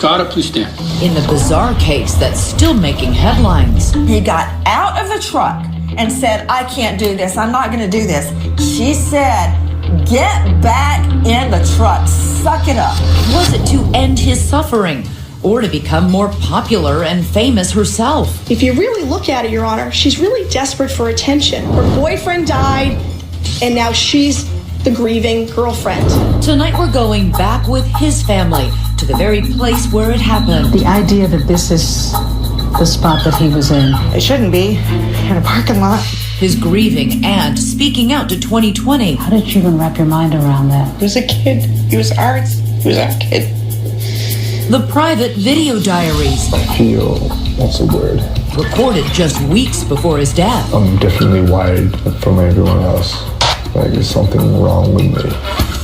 Cara, please stand. In the bizarre case that's still making headlines. He got out of the truck and said, I can't do this. I'm not going to do this. She said, get back in the truck. Suck it up. Was it to end his suffering or to become more popular and famous herself? If you really look at it, Your Honor, she's really desperate for attention. Her boyfriend died, and now she's the grieving girlfriend. Tonight we're going back with his family to the very place where it happened. The idea that this is the spot that he was in. It shouldn't be in a parking lot. His grieving and speaking out to 2020. How did you even wrap your mind around that? He was a kid. He was ours. He was our kid. The private video diaries. I feel, what's the word? Recorded just weeks before his death. I'm differently wired from everyone else. Like there's something wrong with me.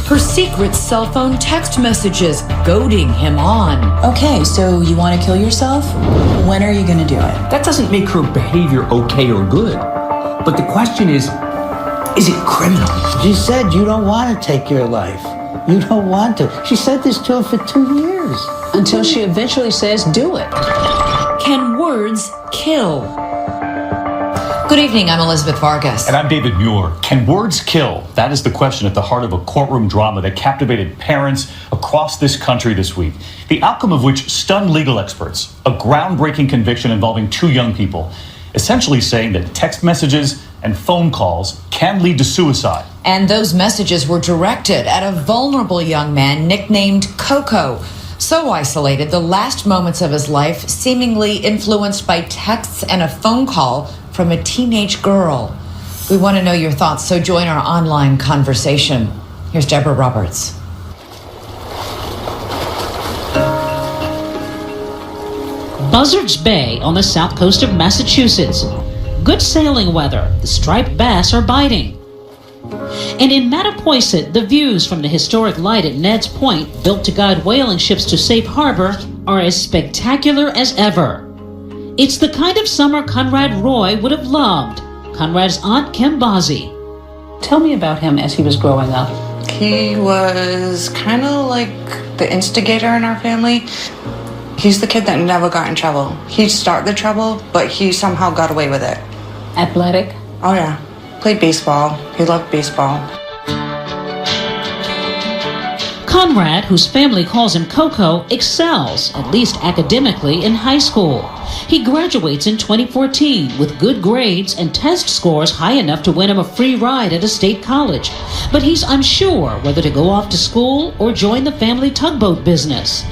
Her secret cell phone text messages goading him on. Okay, so you want to kill yourself? When are you going to do it? That doesn't make her behavior okay or good. But the question is it criminal? She said you don't want to take your life. You don't want to. She said this to him for 2 years. Until she eventually says, do it. Can words kill? Good evening, I'm Elizabeth Vargas. And I'm David Muir. Can words kill? That is the question at the heart of a courtroom drama that captivated parents across this country this week. The outcome of which stunned legal experts. A groundbreaking conviction involving 2 young people, essentially saying that text messages and phone calls can lead to suicide. And those messages were directed at a vulnerable young man nicknamed Coco. So isolated, the last moments of his life seemingly influenced by texts and a phone call from a teenage girl. We want to know your thoughts, so join our online conversation. Here's Deborah Roberts. Buzzards Bay on the south coast of Massachusetts. Good sailing weather. The striped bass are biting. And in Mattapoisett, the views from the historic light at Ned's Point, built to guide whaling ships to safe harbor, are as spectacular as ever. It's the kind of summer Conrad Roy would have loved. Conrad's aunt, Kim Bozzi. Tell me about him as he was growing up. He was kind of like the instigator in our family. He's the kid that never got in trouble. He'd start the trouble, but he somehow got away with it. Athletic? Oh yeah. Played baseball. He loved baseball. Conrad, whose family calls him Coco, excels, at least academically, in high school. He graduates in 2014 with good grades and test scores high enough to win him a free ride at a state college. But he's unsure whether to go off to school or join the family tugboat business.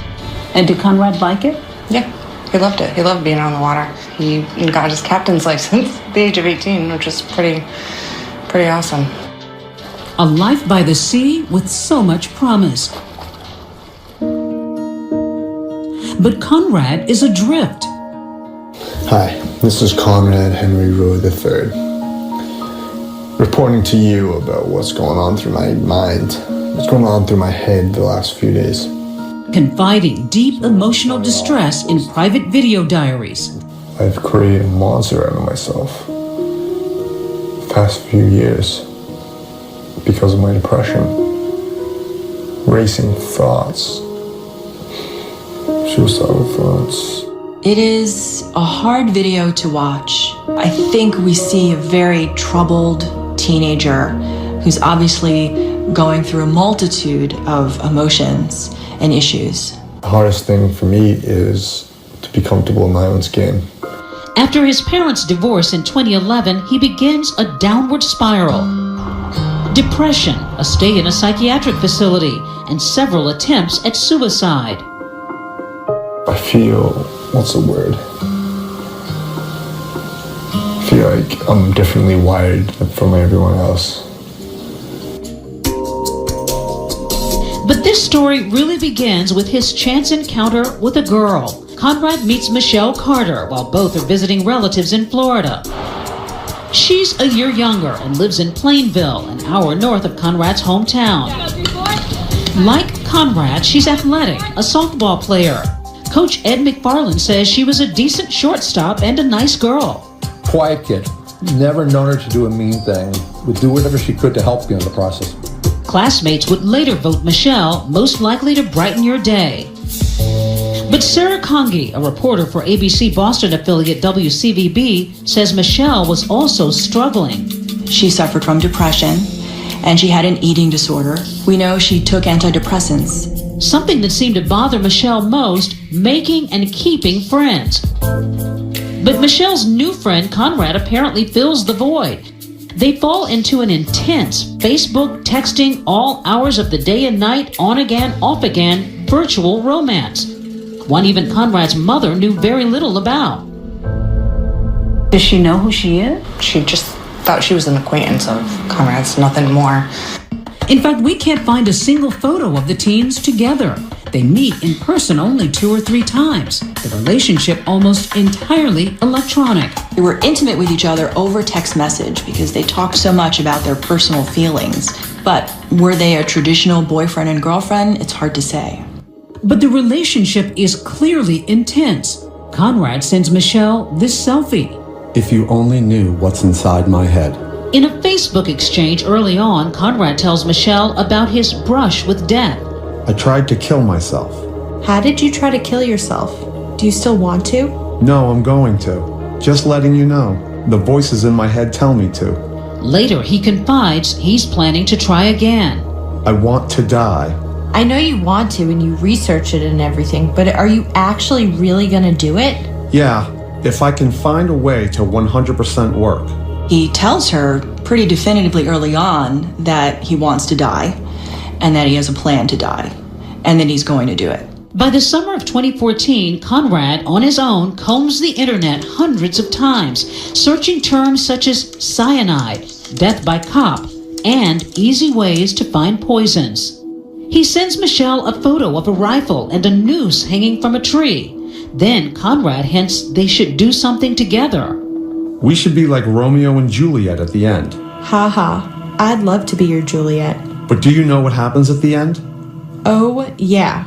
And did Conrad like it? Yeah, he loved it. He loved being on the water. He got his captain's license at the age of 18, which is pretty awesome. A life by the sea with so much promise. But Conrad is adrift. Hi, this is Conrad Henry Roy III, reporting to you about what's going on through my mind, what's going on through my head the last few days. Confiding deep emotional distress in private video diaries. I've created a monster out of myself the past few years because of my depression, racing thoughts, suicidal thoughts. It is a hard video to watch. I think we see a very troubled teenager who's obviously going through a multitude of emotions and issues. The hardest thing for me is to be comfortable in my own skin. After his parents' divorce in 2011, he begins a downward spiral. Depression, a stay in a psychiatric facility, and several attempts at suicide. I feel, what's the word? I feel like I'm differently wired from everyone else. But this story really begins with his chance encounter with a girl. Conrad meets Michelle Carter while both are visiting relatives in Florida. She's a year younger and lives in Plainville, an hour north of Conrad's hometown. Like Conrad, she's athletic, a softball player. Coach Ed McFarland says she was a decent shortstop and a nice girl. Quiet kid. Never known her to do a mean thing. Would do whatever she could to help you in the process. Classmates would later vote Michelle most likely to brighten your day. But But Sarah Congi, a reporter for ABC Boston affiliate WCVB, says Michelle was also struggling. She suffered from depression, and she had an eating disorder. We know she took antidepressants. Something that seemed to bother Michelle most, making and keeping friends. But Michelle's new friend, Conrad, apparently fills the void. They fall into an intense Facebook, texting, all hours of the day and night, on again, off again, virtual romance. One even Conrad's mother knew very little about. Does she know who she is? She just thought she was an acquaintance of Conrad's, nothing more. In fact, we can't find a single photo of the teens together. They meet in person only 2 or 3 times. The relationship almost entirely electronic. They were intimate with each other over text message because they talked so much about their personal feelings. But were they a traditional boyfriend and girlfriend? It's hard to say. But the relationship is clearly intense. Conrad sends Michelle this selfie. If you only knew what's inside my head. In a Facebook exchange early on, Conrad tells Michelle about his brush with death. I tried to kill myself. How did you try to kill yourself? Do you still want to? No, I'm going to. Just letting you know. The voices in my head tell me to. Later, he confides he's planning to try again. I want to die. I know you want to and you research it and everything, but are you actually really gonna do it? Yeah, if I can find a way to 100% work. He tells her pretty definitively early on that he wants to die and that he has a plan to die and that he's going to do it. By the summer of 2014, Conrad, on his own, combs the internet hundreds of times, searching terms such as cyanide, death by cop, and easy ways to find poisons. He sends Michelle a photo of a rifle and a noose hanging from a tree. Then Conrad hints they should do something together. We should be like Romeo and Juliet at the end. Ha ha. I'd love to be your Juliet. But do you know what happens at the end? Oh, yeah.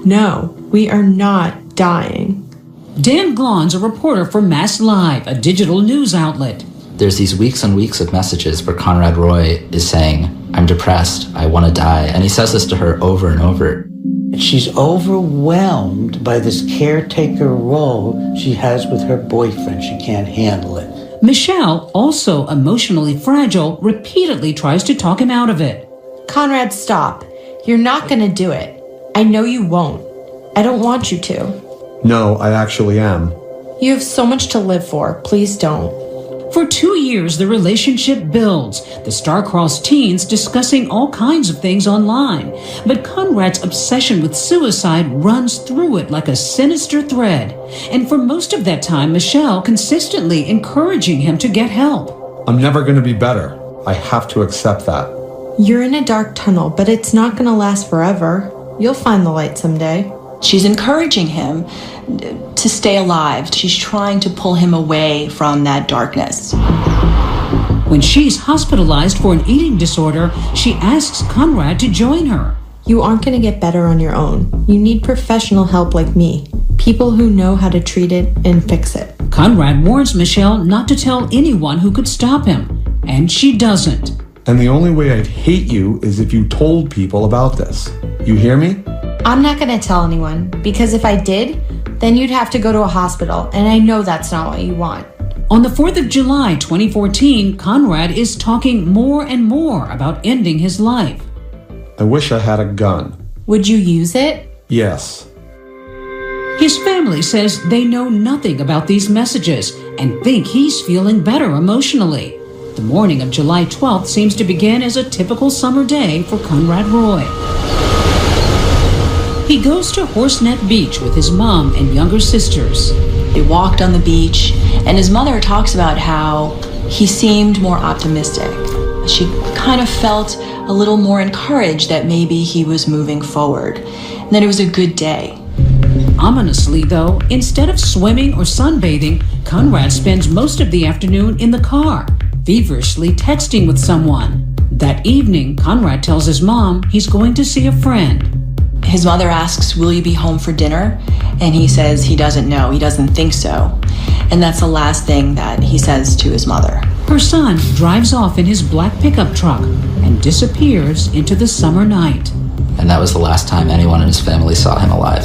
No, we are not dying. Dan Glon's a reporter for Mass Live, a digital news outlet. There's these weeks and weeks of messages where Conrad Roy is saying, I'm depressed, I want to die. And he says this to her over and over. She's overwhelmed by this caretaker role she has with her boyfriend. She can't handle it. Michelle, also emotionally fragile, repeatedly tries to talk him out of it. Conrad, stop. You're not gonna do it. I know you won't. I don't want you to. No, I actually am. You have so much to live for. Please don't. For 2 years, the relationship builds, the star-crossed teens discussing all kinds of things online. But Conrad's obsession with suicide runs through it like a sinister thread. And for most of that time, Michelle consistently encouraging him to get help. I'm never going to be better. I have to accept that. You're in a dark tunnel, but it's not gonna last forever. You'll find the light someday. She's encouraging him to stay alive. She's trying to pull him away from that darkness. When she's hospitalized for an eating disorder, she asks Conrad to join her. You aren't gonna get better on your own. You need professional help like me. People who know how to treat it and fix it. Conrad warns Michelle not to tell anyone who could stop him, and she doesn't. And the only way I'd hate you is if you told people about this. You hear me? I'm not gonna tell anyone, because if I did, then you'd have to go to a hospital, and I know that's not what you want. On the 4th of July, 2014, Conrad is talking more and more about ending his life. I wish I had a gun. Would you use it? Yes. His family says they know nothing about these messages and think he's feeling better emotionally. The morning of July 12th seems to begin as a typical summer day for Conrad Roy. He goes to Horsenet Beach with his mom and younger sisters. They walked on the beach, and his mother talks about how he seemed more optimistic. She kind of felt a little more encouraged that maybe he was moving forward, and that it was a good day. Ominously, though, instead of swimming or sunbathing, Conrad spends most of the afternoon in the car, feverishly texting with someone. That evening, Conrad tells his mom he's going to see a friend. His mother asks, will you be home for dinner? And he says he doesn't know, he doesn't think so. And that's the last thing that he says to his mother. Her son drives off in his black pickup truck and disappears into the summer night. And that was the last time anyone in his family saw him alive.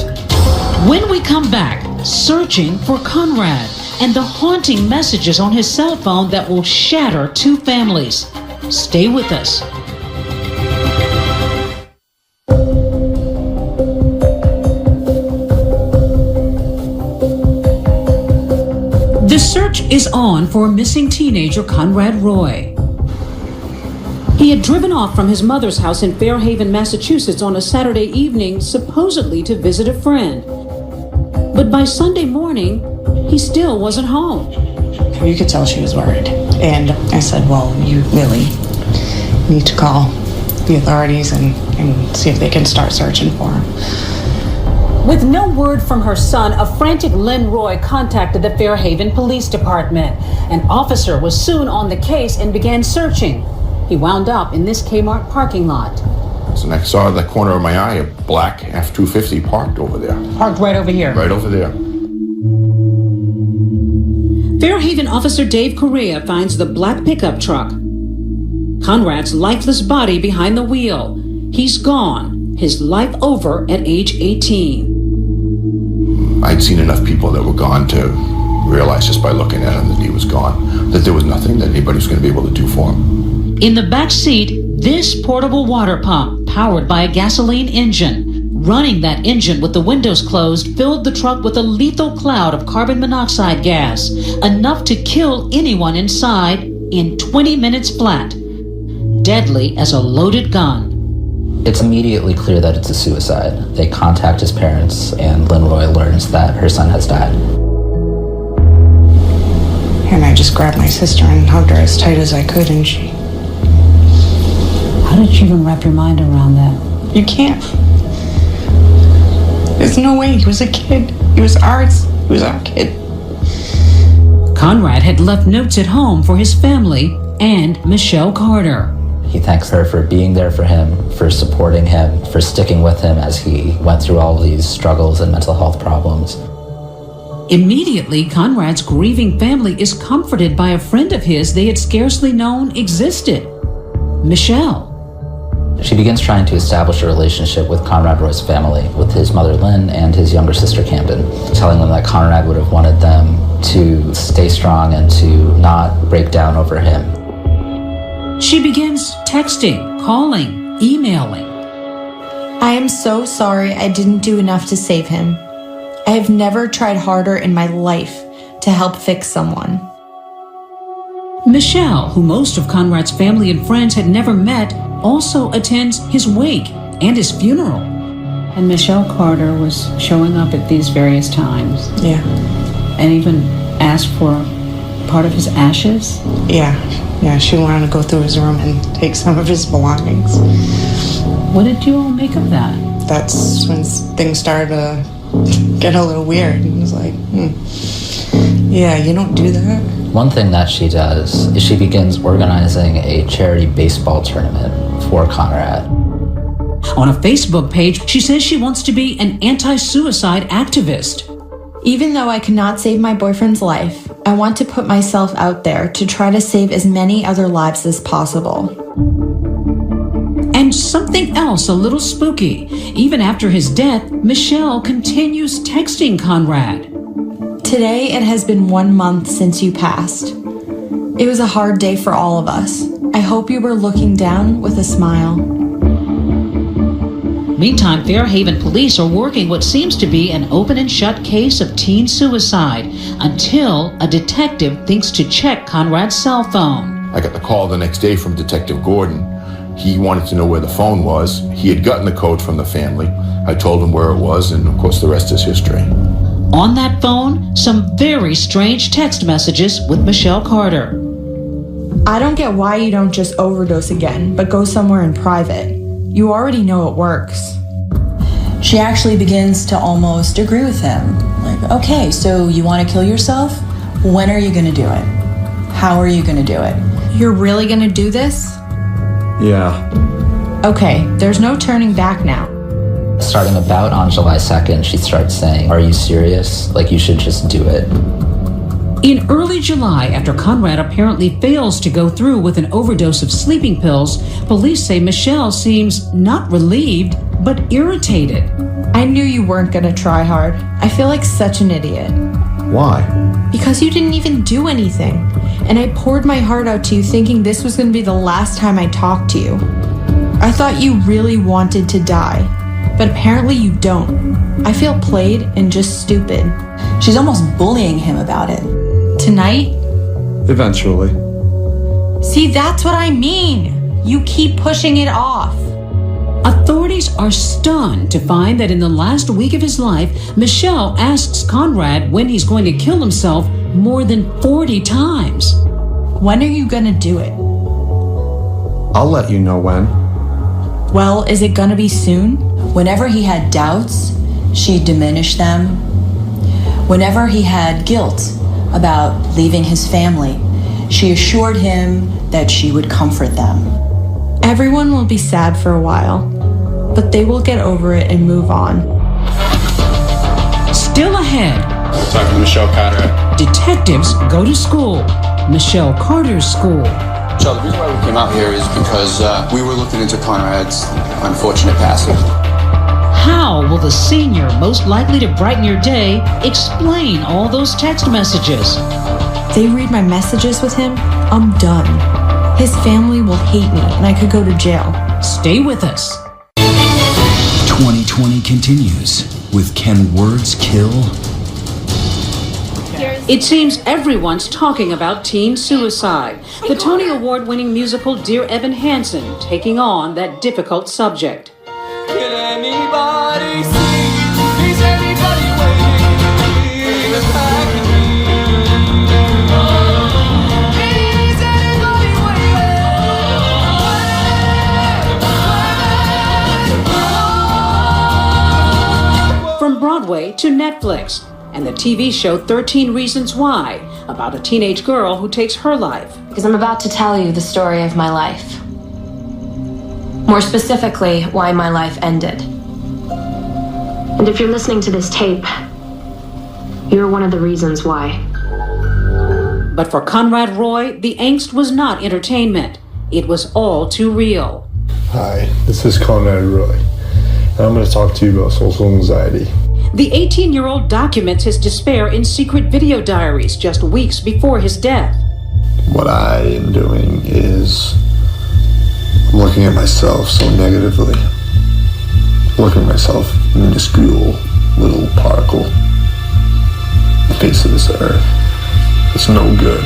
When we come back, searching for Conrad and the haunting messages on his cell phone that will shatter two families. Stay with us. The search is on for missing teenager Conrad Roy. He had driven off from his mother's house in Fairhaven, Massachusetts on a Saturday evening, supposedly to visit a friend. But by Sunday morning, he still wasn't home. You could tell she was worried. And I said, well, you really need to call the authorities and see if they can start searching for him. With no word from her son, a frantic Lynn Roy contacted the Fairhaven Police Department. An officer was soon on the case and began searching. He wound up in this Kmart parking lot. And I saw at the corner of my eye a black F-250 parked over there. Parked right over here. Right over there. Fairhaven officer Dave Correa finds the black pickup truck. Conrad's lifeless body behind the wheel. He's gone, his life over at age 18. I'd seen enough people that were gone to realize just by looking at him that he was gone, that there was nothing that anybody was going to be able to do for him. In the back seat, this portable water pump, powered by a gasoline engine. Running that engine with the windows closed filled the truck with a lethal cloud of carbon monoxide gas, enough to kill anyone inside in 20 minutes flat. Deadly as a loaded gun. It's immediately clear that it's a suicide. They contact his parents, and Lynn Roy learns that her son has died. And I just grabbed my sister and hugged her as tight as I could, and she... How did you even wrap your mind around that? You can't. There's no way. He was a kid. He was ours. He was our kid. Conrad had left notes at home for his family and Michelle Carter. He thanks her for being there for him, for supporting him, for sticking with him as he went through all these struggles and mental health problems. Immediately, Conrad's grieving family is comforted by a friend of his they had scarcely known existed, Michelle. She begins trying to establish a relationship with Conrad Roy's family, with his mother Lynn and his younger sister Camden, telling them that Conrad would have wanted them to stay strong and to not break down over him. She begins texting, calling, emailing. I am so sorry I didn't do enough to save him. I have never tried harder in my life to help fix someone. Michelle, who most of Conrad's family and friends had never met, also attends his wake and his funeral. And Michelle Carter was showing up at these various times. Yeah. And even asked for part of his ashes? Yeah. Yeah, she wanted to go through his room and take some of his belongings. What did you all make of that? That's when things started to get a little weird. It was like, yeah, you don't do that. One thing that she does is she begins organizing a charity baseball tournament for Conrad. On a Facebook page, she says she wants to be an anti-suicide activist. Even though I cannot save my boyfriend's life, I want to put myself out there to try to save as many other lives as possible. And something else a little spooky. Even after his death, Michelle continues texting Conrad. Today it has been 1 month since you passed. It was a hard day for all of us. I hope you were looking down with a smile. Meantime, Fairhaven police are working what seems to be an open and shut case of teen suicide until a detective thinks to check Conrad's cell phone. I got the call the next day from Detective Gordon. He wanted to know where the phone was. He had gotten the code from the family. I told him where it was, and of course the rest is history. On that phone, some very strange text messages with Michelle Carter. I don't get why you don't just overdose again, but go somewhere in private. You already know it works. She actually begins to almost agree with him. Like, okay, so you want to kill yourself? When are you going to do it? How are you going to do it? You're really going to do this? Yeah. Okay, there's no turning back now. Starting about on July 2nd, she starts saying, "Are you serious? Like, you should just do it." In early July, after Conrad apparently fails to go through with an overdose of sleeping pills, police say Michelle seems not relieved, but irritated. I knew you weren't gonna try hard. I feel like such an idiot. Why? Because you didn't even do anything. And I poured my heart out to you thinking this was gonna be the last time I talked to you. I thought you really wanted to die, but apparently you don't. I feel played and just stupid. She's almost bullying him about it. Tonight? Eventually. See, that's what I mean. You keep pushing it off. Authorities are stunned to find that in the last week of his life, Michelle asks Conrad when he's going to kill himself more than 40 times. When are you gonna do it? I'll let you know when. Well, is it gonna be soon? Whenever he had doubts, she diminished them. Whenever he had guilt about leaving his family, she assured him that she would comfort them. Everyone will be sad for a while, but they will get over it and move on. Still ahead. Talking to Michelle Carter. Detectives go to school. Michelle Carter's school. So the reason why we came out here is because we were looking into Conrad's unfortunate passing. How will the senior most likely to brighten your day explain all those text messages? They read my messages with him, I'm done. His family will hate me and I could go to jail. Stay with us. 2020 continues with Can Words Kill? It seems everyone's talking about teen suicide. The Tony Award-winning musical Dear Evan Hansen taking on that difficult subject. Can anybody see? Is anybody waiting? Is anybody waiting? From Broadway to Netflix, and the TV show 13 Reasons Why, about a teenage girl who takes her life. Because I'm about to tell you the story of my life. More specifically, why my life ended. And if you're listening to this tape, you're one of the reasons why. But for Conrad Roy, the angst was not entertainment. It was all too real. Hi, this is Conrad Roy, and I'm going to talk to you about social anxiety. The 18-year-old documents his despair in secret video diaries just weeks before his death. What I am doing is looking at myself so negatively. Looking at myself, minuscule little particle. The face of this earth. It's no good.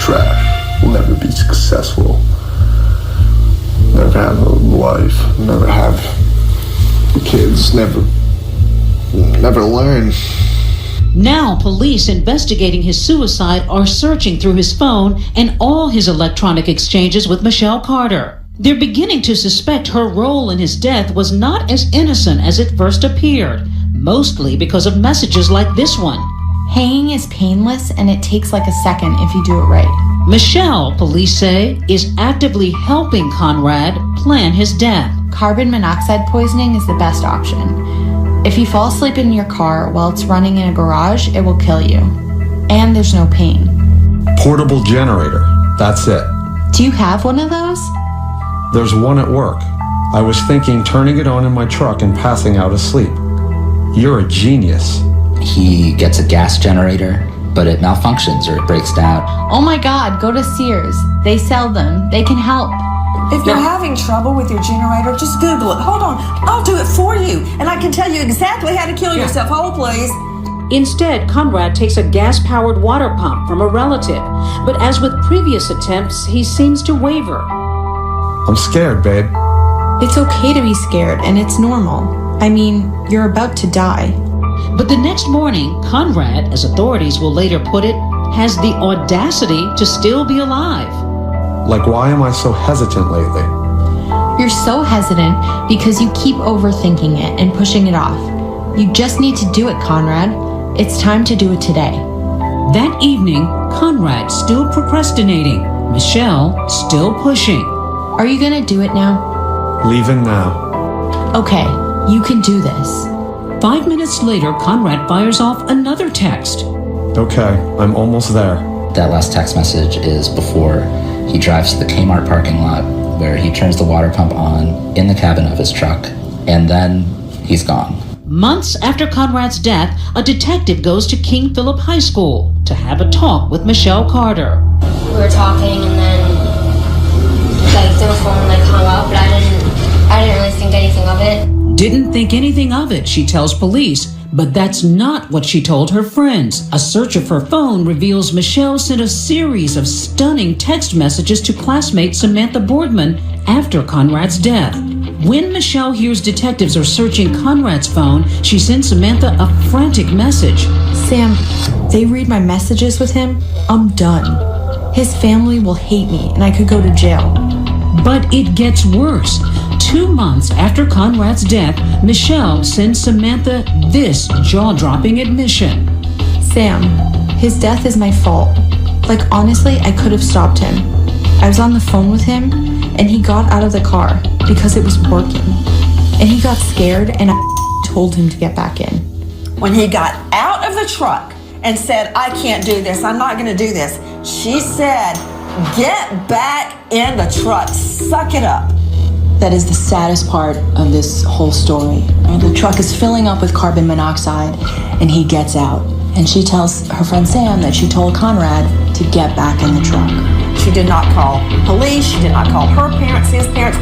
Trash. Will never be successful. Never have a life. Never have kids. Never learn. Now, police investigating his suicide are searching through his phone and all his electronic exchanges with Michelle Carter. They're beginning to suspect her role in his death was not as innocent as it first appeared, mostly because of messages like this one. Hanging is painless and it takes like a second if you do it right. Michelle, police say, is actively helping Conrad plan his death. Carbon monoxide poisoning is the best option. If you fall asleep in your car while it's running in a garage, it will kill you. And there's no pain. Portable generator. That's it. Do you have one of those? There's one at work. I was thinking turning it on in my truck and passing out asleep. You're a genius. He gets a gas generator, but it malfunctions or it breaks down. Oh my God, go to Sears. They sell them. They can help. If you're having trouble with your generator, just Google it. Hold on, I'll do it for you. And I can tell you exactly how to kill yourself. Hold, please. Instead, Conrad takes a gas-powered water pump from a relative. But as with previous attempts, he seems to waver. I'm scared, babe. It's okay to be scared, and it's normal. I mean, you're about to die. But the next morning, Conrad, as authorities will later put it, has the audacity to still be alive. Like, why am I so hesitant lately? You're so hesitant because you keep overthinking it and pushing it off. You just need to do it, Conrad. It's time to do it today. That evening, Conrad still procrastinating, Michelle still pushing. Are you gonna do it now? Leaving now. Okay, you can do this. 5 minutes later, Conrad fires off another text. Okay, I'm almost there. That last text message is before he drives to the Kmart parking lot where he turns the water pump on in the cabin of his truck and then he's gone. Months after Conrad's death, a detective goes to King Philip High School to have a talk with Michelle Carter. We were talking and then the phone hung up, but I didn't really think anything of it. Didn't think anything of it, she tells police, but that's not what she told her friends. A search of her phone reveals Michelle sent a series of stunning text messages to classmate Samantha Boardman after Conrad's death. When Michelle hears detectives are searching Conrad's phone, she sends Samantha a frantic message. Sam, they read my messages with him, I'm done. His family will hate me and I could go to jail. But it gets worse. 2 months after Conrad's death, Michelle sends Samantha this jaw-dropping admission. Sam, his death is my fault. Like, honestly, I could have stopped him. I was on the phone with him, and he got out of the car because it was working. And he got scared, and I told him to get back in. When he got out of the truck and said, I can't do this, I'm not gonna do this, she said, get back in the truck, suck it up. That is the saddest part of this whole story. The truck is filling up with carbon monoxide, and he gets out. And she tells her friend Sam that she told Conrad to get back in the truck. She did not call police, she did not call her parents, his parents,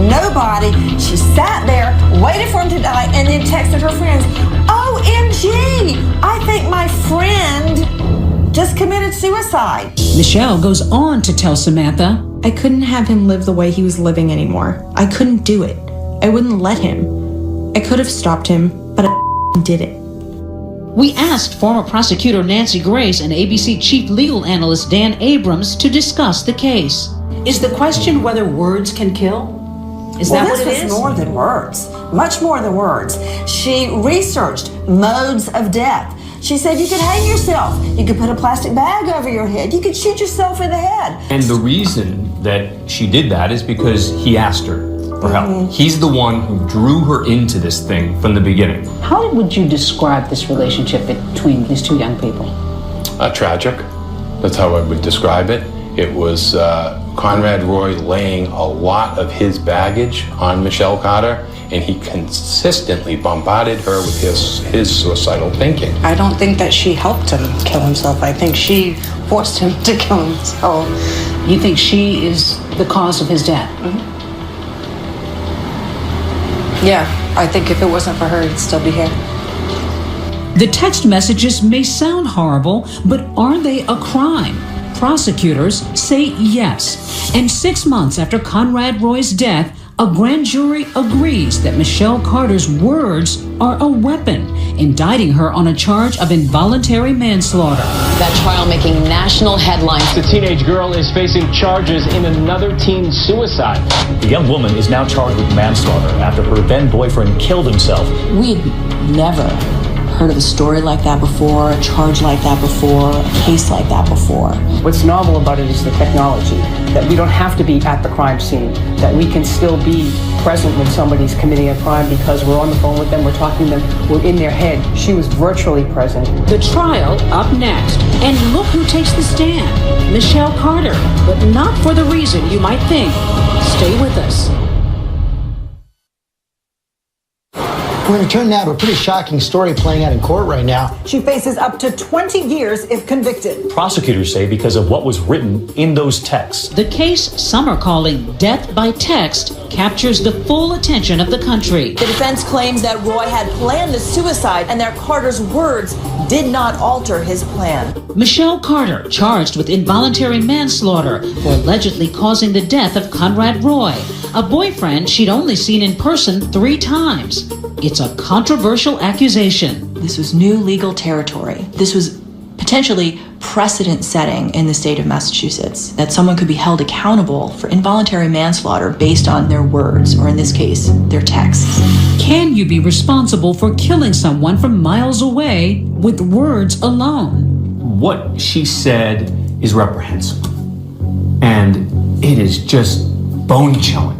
nobody. She sat there, waited for him to die, and then texted her friends, OMG, I think my friend just committed suicide. Michelle goes on to tell Samantha, I couldn't have him live the way he was living anymore. I couldn't do it. I wouldn't let him. I could have stopped him, but I did it. We asked former prosecutor Nancy Grace and ABC chief legal analyst Dan Abrams to discuss the case. Is the question whether words can kill? Is that what it is? This was more than words, much more than words. She researched modes of death. She said you could hang yourself, you could put a plastic bag over your head, you could shoot yourself in the head. And the reason that she did that is because he asked her for help. He's the one who drew her into this thing from the beginning. How would you describe this relationship between these two young people? Tragic. That's how I would describe it. It was Conrad Roy laying a lot of his baggage on Michelle Carter, and he consistently bombarded her with his suicidal thinking. I don't think that she helped him kill himself. I think she forced him to kill himself. You think she is the cause of his death? Yeah, I think if it wasn't for her, he'd still be here. The text messages may sound horrible, but are they a crime? Prosecutors say yes. And 6 months after Conrad Roy's death, a grand jury agrees that Michelle Carter's words are a weapon, indicting her on a charge of involuntary manslaughter. That trial making national headlines. The teenage girl is facing charges in another teen suicide. The young woman is now charged with manslaughter after her then boyfriend killed himself. We'd never heard of a story like that before, a charge like that before, a case like that before. What's novel about it is the technology, that we don't have to be at the crime scene, that we can still be present when somebody's committing a crime because we're on the phone with them, we're talking to them, we're in their head. She was virtually present. The trial up next. And look who takes the stand. Michelle Carter, but not for the reason you might think. Stay with us. We're going to turn now to a pretty shocking story playing out in court right now. She faces up to 20 years if convicted. Prosecutors say because of what was written in those texts. The case some are calling Death by Text captures the full attention of the country. The defense claims that Roy had planned the suicide and that Carter's words did not alter his plan. Michelle Carter charged with involuntary manslaughter for allegedly causing the death of Conrad Roy, a boyfriend she'd only seen in person 3 times. It's a controversial accusation. This was new legal territory. This was potentially precedent setting in the state of Massachusetts, that someone could be held accountable for involuntary manslaughter based on their words, or in this case, their texts. Can you be responsible for killing someone from miles away with words alone? What she said is reprehensible. And it is just bone-chilling.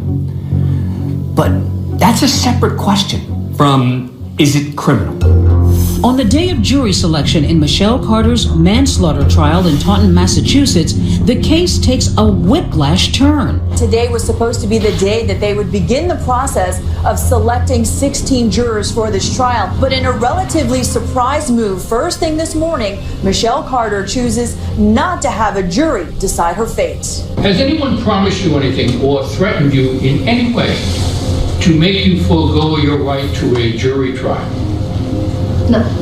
But that's a separate question from, is it criminal? On the day of jury selection in Michelle Carter's manslaughter trial in Taunton, Massachusetts, the case takes a whiplash turn. Today was supposed to be the day that they would begin the process of selecting 16 jurors for this trial. But in a relatively surprise move, first thing this morning, Michelle Carter chooses not to have a jury decide her fate. Has anyone promised you anything or threatened you in any way to make you forego your right to a jury trial? No.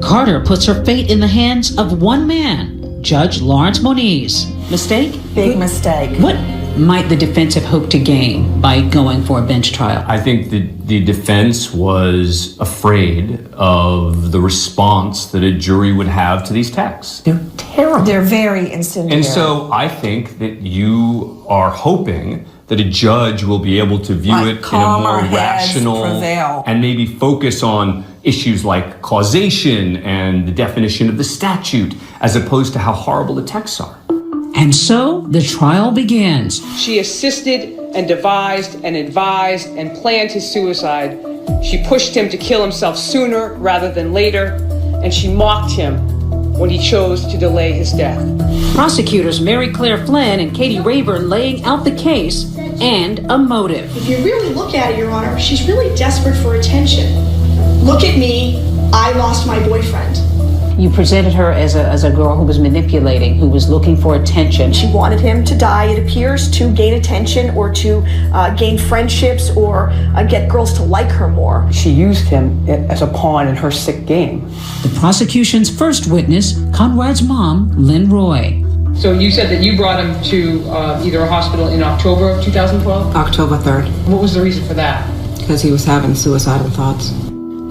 Carter puts her fate in the hands of one man, Judge Lawrence Moniz. Mistake? Big mistake. What might the defense have hoped to gain by going for a bench trial? I think the defense was afraid of the response that a jury would have to these texts. They're terrible. They're very incendiary. And so I think that you are hoping that a judge will be able to view it in a more rational and maybe focus on issues like causation and the definition of the statute as opposed to how horrible the texts are. And so the trial begins. She assisted and devised and advised and planned his suicide. She pushed him to kill himself sooner rather than later, and she mocked him when he chose to delay his death. Prosecutors Mary Claire Flynn and Katie Rayburn laying out the case and a motive. If you really look at it, Your Honor, she's really desperate for attention. Look at me, I lost my boyfriend. You presented her as a girl who was manipulating, who was looking for attention. She wanted him to die, it appears, to gain attention or to gain friendships or get girls to like her more. She used him as a pawn in her sick game. The prosecution's first witness, Conrad's mom, Lynn Roy. So you said that you brought him to either a hospital in October of 2012? October 3rd. What was the reason for that? Because he was having suicidal thoughts.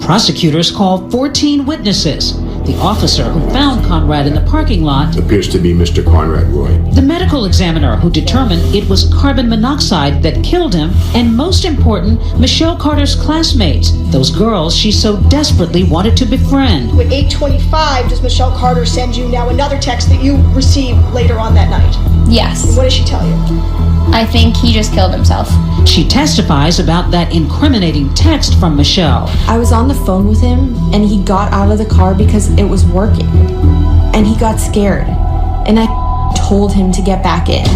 Prosecutors called 14 witnesses. The officer who found Conrad in the parking lot Appears to be Mr. Conrad Roy. the medical examiner who determined it was carbon monoxide that killed him, and most important, Michelle Carter's classmates, those girls she so desperately wanted to befriend. At 8:25, does Michelle Carter send you now another text that you received later on that night? Yes. And what does she tell you? I think he just killed himself. She testifies about that incriminating text from Michelle. I was on the phone with him, and he got out of the car because it was working. And he got scared. And I told him to get back in.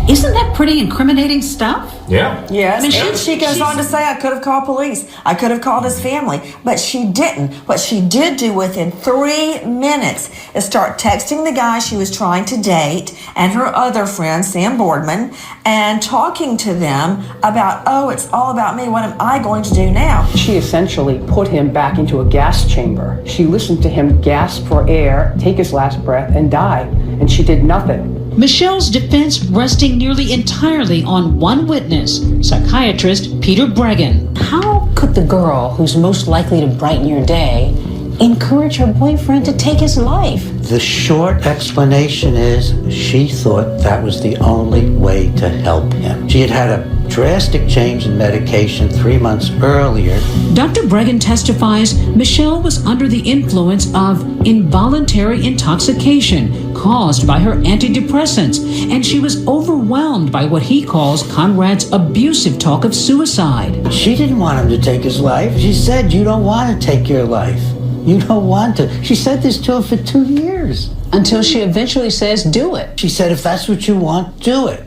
Isn't that pretty incriminating stuff? Yeah. Yes, I mean, and she goes on to say, I could have called police. I could have called his family, but she didn't. What she did do within 3 minutes is start texting the guy she was trying to date and her other friend, Sam Boardman, and talking to them about, oh, it's all about me. What am I going to do now? She essentially put him back into a gas chamber. She listened to him gasp for air, take his last breath, and die. And she did nothing. Michelle's defense resting nearly entirely on one witness, psychiatrist Peter Bregan. How could the girl who's most likely to brighten your day encourage her boyfriend to take his life? The short explanation is she thought that was the only way to help him. She had had a drastic change in medication 3 months earlier. Dr. Bregan testifies Michelle was under the influence of involuntary intoxication caused by her antidepressants, and she was overwhelmed by what he calls Conrad's abusive talk of suicide. She didn't want him to take his life. She said, "You don't want to take your life. You don't want to." She said this to him for 2 years. Until she eventually says, do it. She said, if that's what you want, do it.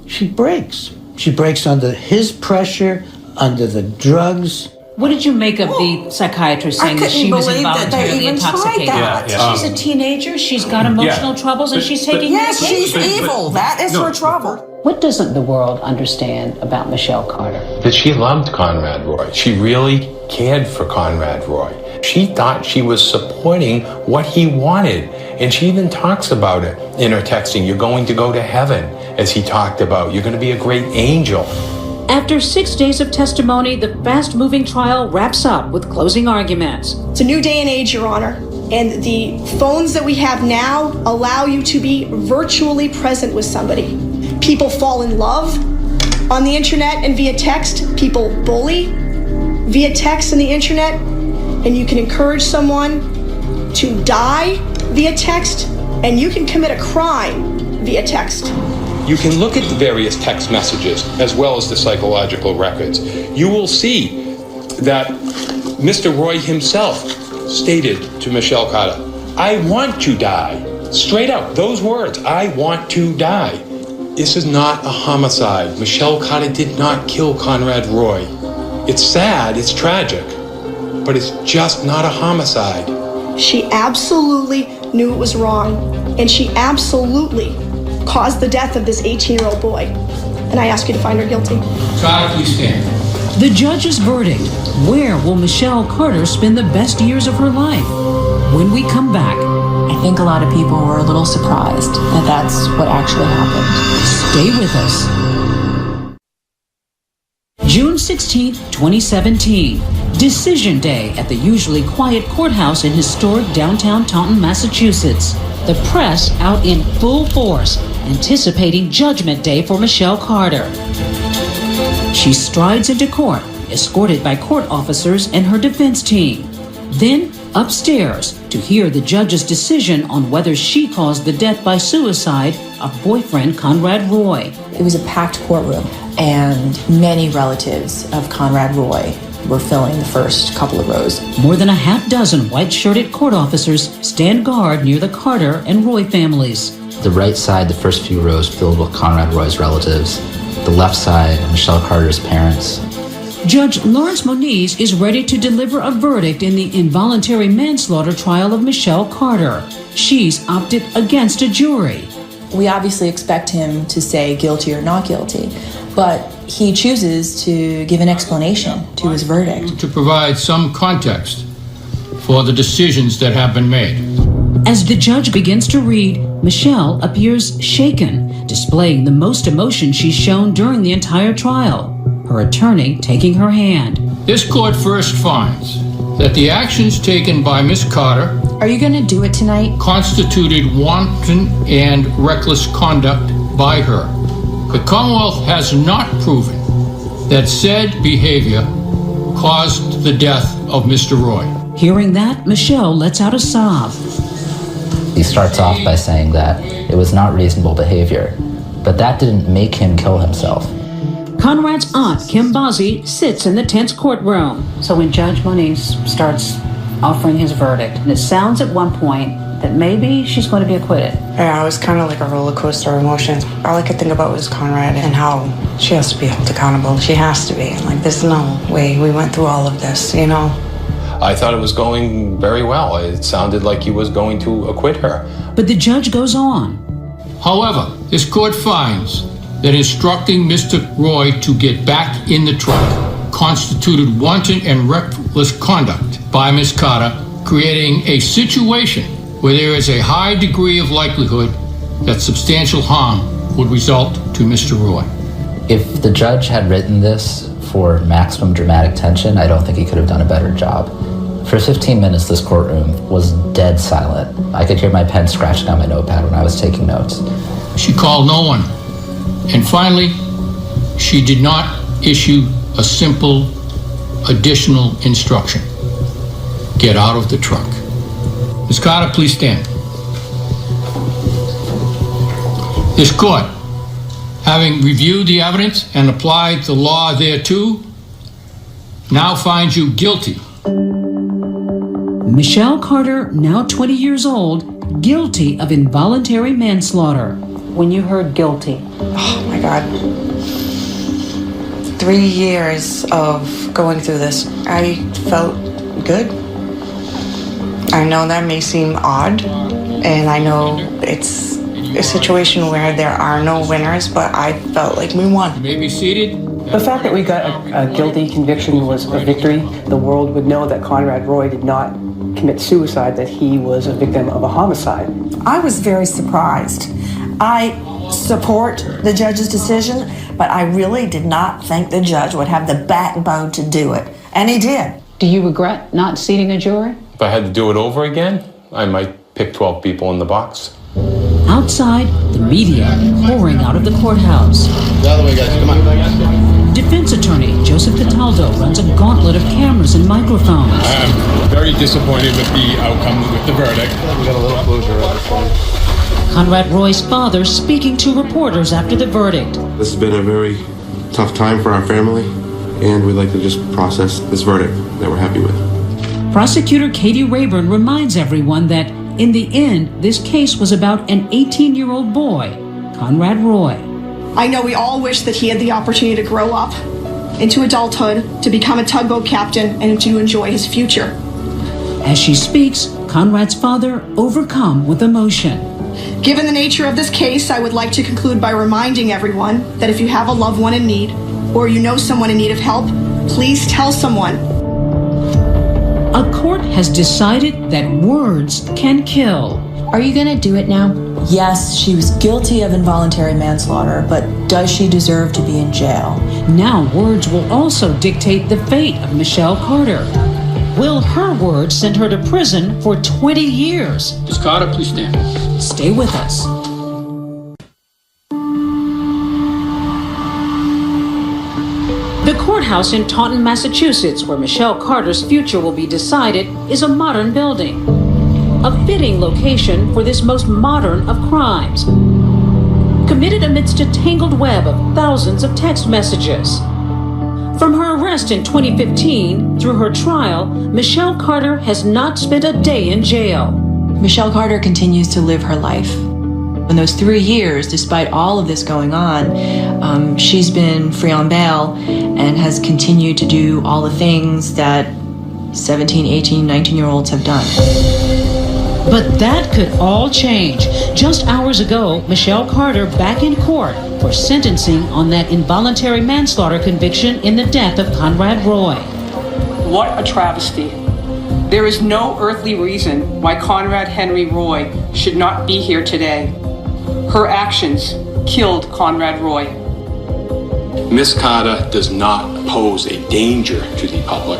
She breaks. She breaks under his pressure, under the drugs. What did you make of the psychiatrist saying that she was involuntarily intoxicated? She's a teenager, she's got emotional troubles, and she's taking Yes, medication. she's evil. That is her trouble. What doesn't the world understand about Michelle Carter? That she loved Conrad Roy. She really cared for Conrad Roy. She thought she was supporting what he wanted. And she even talks about it in her texting. You're going to go to heaven, as he talked about. You're going to be a great angel. After 6 days of testimony, the fast-moving trial wraps up with closing arguments. It's a new day and age, Your Honor, and the phones that we have now allow you to be virtually present with somebody. People fall in love on the internet and via text. People bully via text and the internet, and you can encourage someone to die via text, and you can commit a crime via text. You can look at the various text messages as well as the psychological records. You will see that Mr. Roy himself stated to Michelle Carter, "I want to die." Straight up, those words, "I want to die." This is not a homicide. Michelle Carter did not kill Conrad Roy. It's sad, it's tragic, but it's just not a homicide. She absolutely knew it was wrong, and she absolutely caused the death of this 18-year-old boy. And I ask you to find her guilty. Carter, please stand. The judge's verdict. Where will Michelle Carter spend the best years of her life? When we come back, I think a lot of people were a little surprised that that's what actually happened. Stay with us. June 16th, 2017. Decision Day at the usually quiet courthouse in historic downtown Taunton, Massachusetts. The press out in full force, anticipating Judgment Day for Michelle Carter. She strides into court, escorted by court officers and her defense team. Then upstairs to hear the judge's decision on whether she caused the death by suicide of boyfriend Conrad Roy. It was a packed courtroom, and many relatives of Conrad Roy were filling the first couple of rows. More than a half dozen white-shirted court officers stand guard near the Carter and Roy families. The right side, the first few rows filled with Conrad Roy's relatives. The left side, Michelle Carter's parents. Judge Lawrence Moniz is ready to deliver a verdict in the involuntary manslaughter trial of Michelle Carter. She's opted against a jury. We obviously expect him to say guilty or not guilty, but he chooses to give an explanation to his verdict. To provide some context for the decisions that have been made. As the judge begins to read, Michelle appears shaken, displaying the most emotion she's shown during the entire trial. Her attorney taking her hand. This court first finds that the actions taken by Miss Carter Are you going to do it tonight? constituted wanton and reckless conduct by her. The Commonwealth has not proven that said behavior caused the death of Mr. Roy. Hearing that, Michelle lets out a sob. He starts off by saying that it was not reasonable behavior, but that didn't make him kill himself. Conrad's aunt, Kim Bozzi, sits in the tense courtroom. So when Judge Moniz starts offering his verdict, and it sounds at one point that maybe she's going to be acquitted. Yeah, it was kind of like a roller coaster of emotions. All I could think about was Conrad and how she has to be held accountable. She has to be. Like, there's no way we went through all of this, you know? I thought it was going very well. It sounded like he was going to acquit her. But the judge goes on. However, this court finds that instructing Mr. Roy to get back in the truck constituted wanton and reckless conduct by Ms. Carter, creating a situation where there is a high degree of likelihood that substantial harm would result to Mr. Roy. If the judge had written this for maximum dramatic tension, I don't think he could have done a better job. For 15 minutes, this courtroom was dead silent. I could hear my pen scratching on my notepad when I was taking notes. She called no one. And finally, she did not issue a simple additional instruction. Get out of the truck. Ms. Carter, please stand. This court, having reviewed the evidence and applied the law thereto, now finds you guilty. Michelle Carter, now 20 years old, guilty of involuntary manslaughter. When you heard guilty, oh my God. 3 years of going through this, I felt good. I know that may seem odd, and I know it's a situation where there are no winners, but I felt like we won. You may be seated. The fact that we got a guilty conviction was a victory. The world would know that Conrad Roy did not commit suicide, that he was a victim of a homicide. I was very surprised. I support the judge's decision, but I really did not think the judge would have the backbone to do it. And he did. do you regret not seating a jury? If I had to do it over again, I might pick 12 people in the box. Outside, the media pouring out of the courthouse. The other way, guys, come on. Defense attorney Joseph Cataldo runs a gauntlet of cameras and microphones. I'm very disappointed with the outcome, with the verdict. We got a little closure at this point. Conrad Roy's father speaking to reporters after the verdict. This has been a very tough time for our family, and we'd like to just process this verdict that we're happy with. Prosecutor Katie Rayburn reminds everyone that, in the end, this case was about an 18-year-old boy, Conrad Roy. I know we all wish that he had the opportunity to grow up into adulthood, to become a tugboat captain, and to enjoy his future. As she speaks, Conrad's father overcome with emotion. Given the nature of this case, I would like to conclude by reminding everyone that if you have a loved one in need, or you know someone in need of help, please tell someone. A court has decided that words can kill. Are you gonna do it now? Yes, she was guilty of involuntary manslaughter, but does she deserve to be in jail? Now words will also dictate the fate of Michelle Carter. Will her words send her to prison for 20 years? Ms. Carter, please stand. Stay with us. The courthouse in Taunton, Massachusetts, where Michelle Carter's future will be decided, is a modern building. A fitting location for this most modern of crimes, committed amidst a tangled web of thousands of text messages. From her arrest in 2015 through her trial, Michelle Carter has not spent a day in jail. Michelle Carter continues to live her life. In those 3 years, despite all of this going on, she's been free on bail and has continued to do all the things that 17, 18, 19-year-olds have done. But that could all change. Just hours ago, Michelle Carter back in court for sentencing on that involuntary manslaughter conviction in the death of Conrad Roy. What a travesty. There is no earthly reason why Conrad Henry Roy should not be here today. Her actions killed Conrad Roy. Miss Carter does not pose a danger to the public.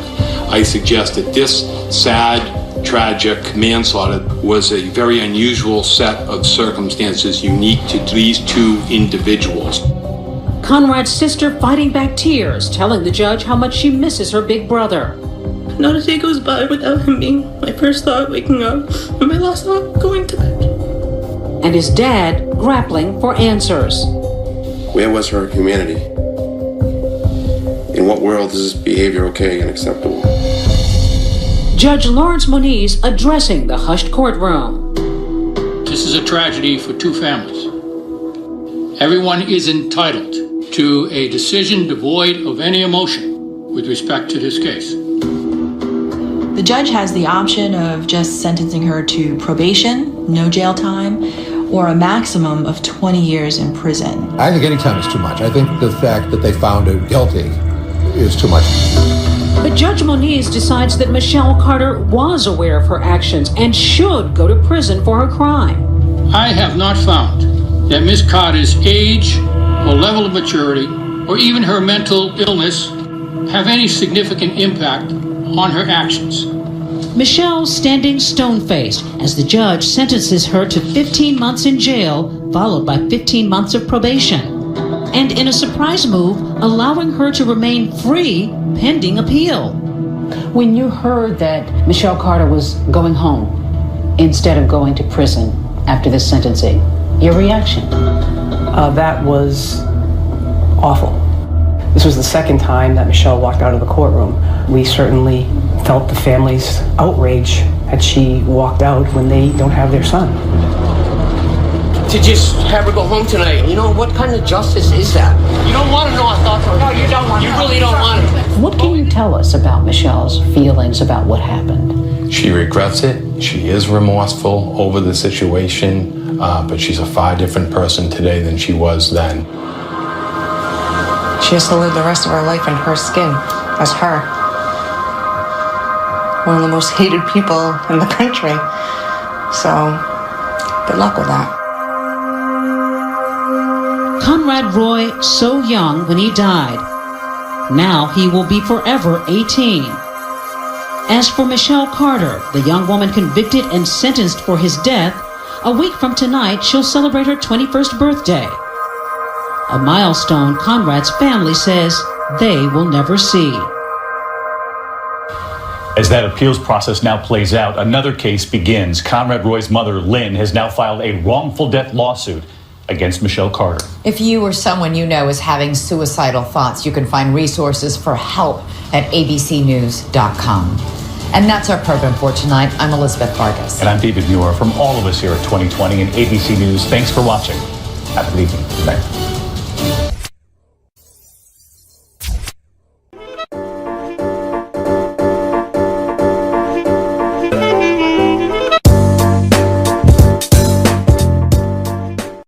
I suggest that this sad, tragic manslaughter was a very unusual set of circumstances unique to these two individuals. Conrad's sister fighting back tears, telling the judge how much she misses her big brother. Not a day goes by without him being my first thought waking up and my last thought going to bed. And his dad grappling for answers. Where was her humanity? In what world is this behavior okay and acceptable? Judge Lawrence Moniz addressing the hushed courtroom. This is a tragedy for two families. Everyone is entitled to a decision devoid of any emotion with respect to this case. The judge has the option of just sentencing her to probation, no jail time, or a maximum of 20 years in prison. I think any time is too much. I think the fact that they found her guilty is too much. But Judge Moniz decides that Michelle Carter was aware of her actions and should go to prison for her crime. I have not found that Miss Carter's age or level of maturity or even her mental illness have any significant impact on her actions. Michelle standing stone-faced as the judge sentences her to 15 months in jail, followed by 15 months of probation. And in a surprise move, allowing her to remain free pending appeal. When you heard that Michelle Carter was going home instead of going to prison after this sentencing, your reaction? That was awful. This was the second time that Michelle walked out of the courtroom. We certainly felt the family's outrage that she walked out when they don't have their son. To just have her go home tonight, you know, what kind of justice is that? You don't want to know our thoughts on it. No, you don't want to. You really don't want to. What can you tell us about Michelle's feelings about what happened? She regrets it. She is remorseful over the situation, but she's a far different person today than she was then. She has to live the rest of her life in her skin, as her. One of the most hated people in the country. So, good luck with that. Conrad Roy, so young when he died. Now he will be forever 18. As for Michelle Carter, the young woman convicted and sentenced for his death, a week from tonight she'll celebrate her 21st birthday. A milestone Conrad's family says they will never see. As that appeals process now plays out, another case begins. Conrad Roy's mother, Lynn, has now filed a wrongful death lawsuit against Michelle Carter. If you or someone you know is having suicidal thoughts, you can find resources for help at abcnews.com. And that's our program for tonight. I'm Elizabeth Vargas. And I'm David Muir. From all of us here at 2020 and ABC News, thanks for watching. Have a good evening. Good night.